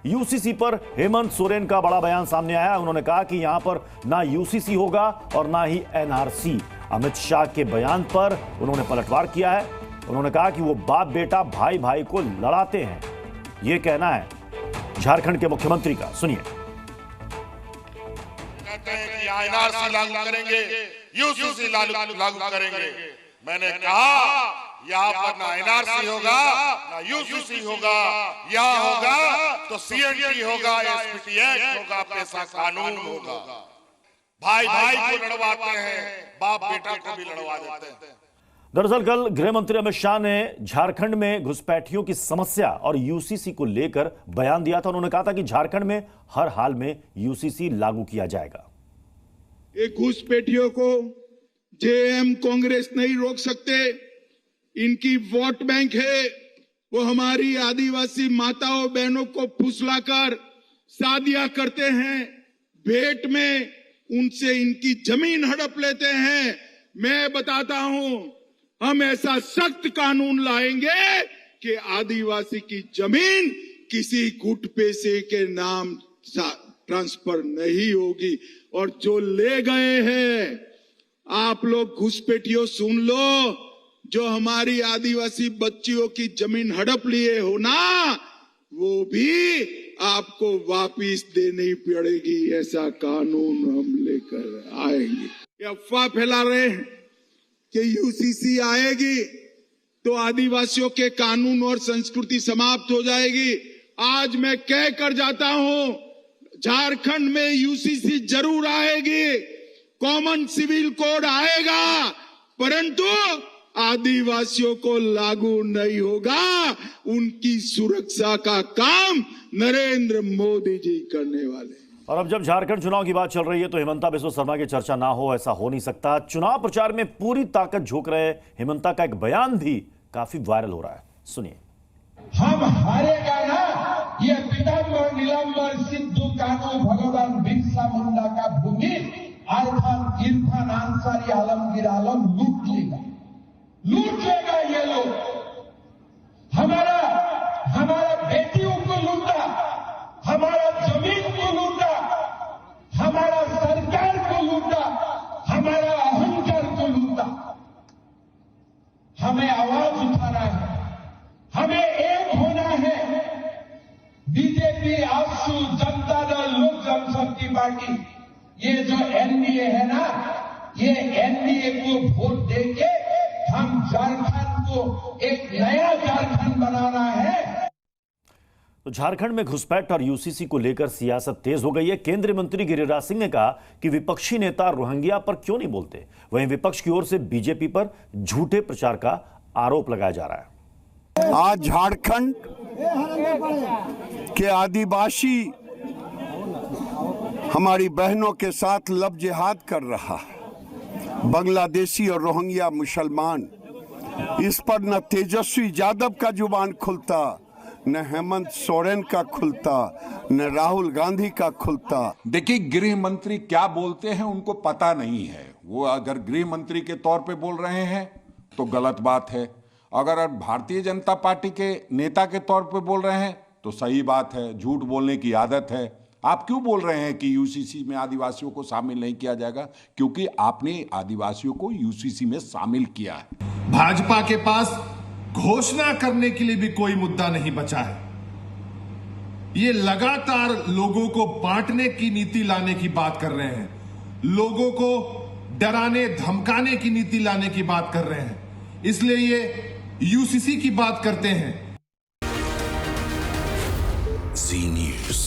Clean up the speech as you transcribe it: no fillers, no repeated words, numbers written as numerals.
UCC पर हेमंत सोरेन का बड़ा बयान सामने आया। उन्होंने कहा कि यहां पर ना यूसीसी होगा और ना ही एनआरसी। अमित शाह के बयान पर उन्होंने पलटवार किया है। उन्होंने कहा कि वो बाप बेटा भाई भाई को लड़ाते हैं। ये कहना है झारखंड के मुख्यमंत्री का। सुनिए। कहते हैं कि एनआरसी लागू करेंगे, यूसीसी लागू करेंगे। मैंने कहा यहाँ पर ना एनआरसी होगा ना यूसीसी होगा। यहाँ होगा तो सीएनटी होगा, एसपीटी एक्ट होगा, पेशा कानून होगा। भाई भाई को लड़वाते हैं, बाप बेटा को भी लड़वा देते हैं। दरअसल कल गृह मंत्री अमित शाह ने झारखंड में घुसपैठियों की समस्या और यूसीसी को लेकर बयान दिया था। उन्होंने कहा था कि झारखंड में हर हाल में यूसीसी लागू किया जाएगा। ये घुसपैठियों को जेएम कांग्रेस नहीं रोक सकते। इनकी वोट बैंक है। वो हमारी आदिवासी माताओं बहनों को फुसलाकर शादियां करते हैं। भेंट में उनसे इनकी जमीन हड़प लेते हैं। मैं बताता हूं, हम ऐसा सख्त कानून लाएंगे कि आदिवासी की जमीन किसी गुट पैसे के नाम ट्रांसफर नहीं होगी। और जो ले गए हैं, आप लोग घुसपैठियों सुन लो, जो हमारी आदिवासी बच्चियों की जमीन हड़प लिए हो ना, वो भी आपको वापिस देनी पड़ेगी। ऐसा कानून हम लेकर आएंगे। ये अफवाह फैला रहे हैं कि यूसीसी आएगी तो आदिवासियों के कानून और संस्कृति समाप्त हो जाएगी। आज मैं कह कर जाता हूं, झारखंड में यूसीसी जरूर आएगी, कॉमन सिविल कोड आएगा, परंतु आदिवासियों को लागू नहीं होगा। उनकी सुरक्षा का काम नरेंद्र मोदी जी करने वाले हैं। और अब जब झारखंड चुनाव की बात चल रही है तो हिमंता बिस्वा शर्मा की चर्चा ना हो, ऐसा हो नहीं सकता। चुनाव प्रचार में पूरी ताकत झोंक रहे हिमंता का एक बयान भी काफी वायरल हो रहा है। सुनिए। हम हारेगा ना, ये पीताम्बर नीलांबर सिद्धू कानू भगवान बिरसा मुंडा का भूमि इरफान अंसारी आलमगीर आलम लूट लेगा ये लोग। हमारा बेटियों को लूटा, हमारा जमीन को लूटा, हमारा सरकार को लूटा, हमारा अहंकार को लूटा। हमें आवाज उठाना है, हमें एक होना है। बीजेपी, आजसू, जनता दल, लोक जनशक्ति पार्टी, ये जो एनडीए है ना, ये एनडीए को वोट देके हम झारखंड को एक नया झारखंड बनाना है। तो झारखंड में घुसपैठ और यूसीसी को लेकर सियासत तेज हो गई है। केंद्रीय मंत्री गिरिराज सिंह ने कहा कि विपक्षी नेता रोहिंग्या पर क्यों नहीं बोलते। वहीं विपक्ष की ओर से बीजेपी पर झूठे प्रचार का आरोप लगाया जा रहा है। आज झारखंड के आदिवासी हमारी बहनों के साथ लब जिहाद कर रहा है। बांग्लादेशी और रोहिंग्या मुसलमान, इस पर न तेजस्वी यादव का जुबान खुलता, न हेमंत सोरेन का खुलता, न राहुल गांधी का खुलता। देखिए, गृह मंत्री क्या बोलते हैं उनको पता नहीं है। वो अगर गृह मंत्री के तौर पे बोल रहे हैं तो गलत बात है, अगर भारतीय जनता पार्टी के नेता के तौर पे बोल रहे हैं तो सही बात है। झूठ बोलने की आदत है। आप क्यों बोल रहे हैं कि यूसीसी में आदिवासियों को शामिल नहीं किया जाएगा? क्योंकि आपने आदिवासियों को यूसीसी में शामिल किया है। भाजपा के पास घोषणा करने के लिए भी कोई मुद्दा नहीं बचा है। ये लगातार लोगों को बांटने की नीति लाने की बात कर रहे हैं, लोगों को डराने धमकाने की नीति लाने की बात कर रहे हैं, इसलिए ये यूसीसी की बात करते हैं। जी न्यूज़।